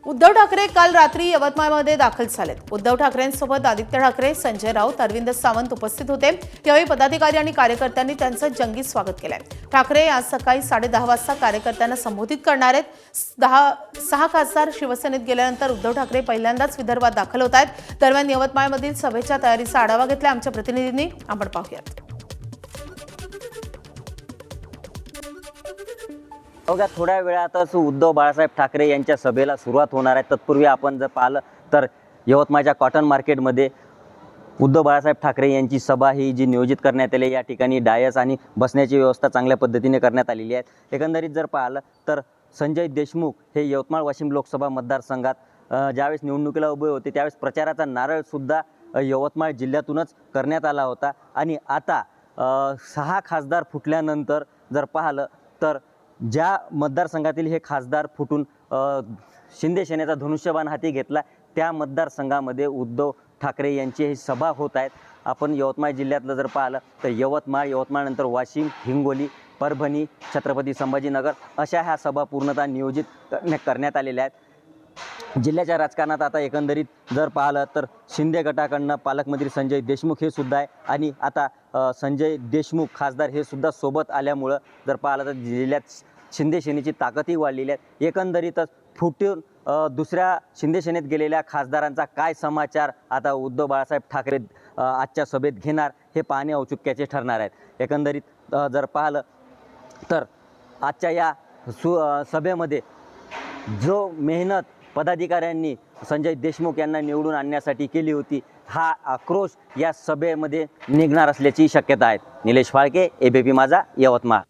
उद्धव ठाकरे काल रात्री यवतमाळमध्ये दाखल झालेत। उद्धव ठाकरेंसोबत आदित्य ठाकरे, संजय राऊत, अरविंद सावंत उपस्थित होते। यावेळी पदाधिकारी आणि कार्यकर्त्यांनी त्यांचं जंगी स्वागत केलंय। ठाकरे आज सकाळी 10:30 वाजता कार्यकर्त्यांना संबोधित करणार आहेत। 6 खासदार शिवसेनेत गेल्यानंतर उद्धव ठाकरे पहिल्यांदाच विदर्भात दाखल होत आहेत। दरम्यान यवतमाळमधील सभेच्या तयारीचा आढावा घेतला आमच्या प्रतिनिधींनी। आपण पाहूयात। अवघ्या थोड्या वेळातच उद्धव बाळासाहेब ठाकरे यांच्या सभेला सुरुवात होणार आहे। तत्पूर्वी आपण जर पाहिलं तर यवतमाळच्या कॉटन मार्केटमध्ये उद्धव बाळासाहेब ठाकरे यांची सभा ही जी नियोजित करण्यात आली, या ठिकाणी डायस आणि बसण्याची व्यवस्था चांगल्या पद्धतीने करण्यात आलेली आहे। एकंदरीत जर पाहिलं तर संजय देशमुख हे यवतमाळ वाशिम लोकसभा मतदारसंघात ज्यावेळेस निवडणुकीला उभे होते त्यावेळेस प्रचाराचा नारळसुद्धा यवतमाळ जिल्ह्यातूनच करण्यात आला होता। आणि आता 6 खासदार फुटल्यानंतर जर पाहिलं तर ज्या मतदारसंघातील हे खासदार फुटून शिंदे सेनेचा धनुष्यबाण हाती घेतला त्या मतदारसंघामध्ये उद्धव ठाकरे यांची ही सभा होत आहेत। आपण यवतमाळ जिल्ह्यातलं जर पाहिलं तर यवतमाळनंतर वाशिम, हिंगोली, परभणी, छत्रपती संभाजीनगर अशा ह्या सभा पूर्णतः नियोजित करण्यात आलेल्या आहेत। जिल्ह्याच्या राजकारणात आता एकंदरीत जर पाहिलं तर शिंदे गटाकडनं पालकमंत्री संजय देशमुख हे सुद्धा आहे आणि आता संजय देशमुख खासदार हे सुद्धा सोबत आल्यामुळं जर पाहिलं तर जिल्ह्यात शिंदे सेनेची ताकदही वाढलेली आहे। एकंदरीतच फुटून दुसऱ्या शिंदे सेनेत गेलेल्या खासदारांचा काय समाचार आता उद्धव बाळासाहेब ठाकरे आजच्या सभेत घेणार हे पाहणे औत्सुक्याचे ठरणार आहेत। एकंदरीत जर पाहिलं तर आजच्या या सभेमध्ये जो मेहनत पदाधिकाऱ्यांनी संजय देशमुख यांना निवडून आणण्यासाठी केली होती हा आक्रोश या सभेमध्ये निघणार असल्याची शक्यता आहे। निलेश फाळके, ABP माझा, यवतमाळ।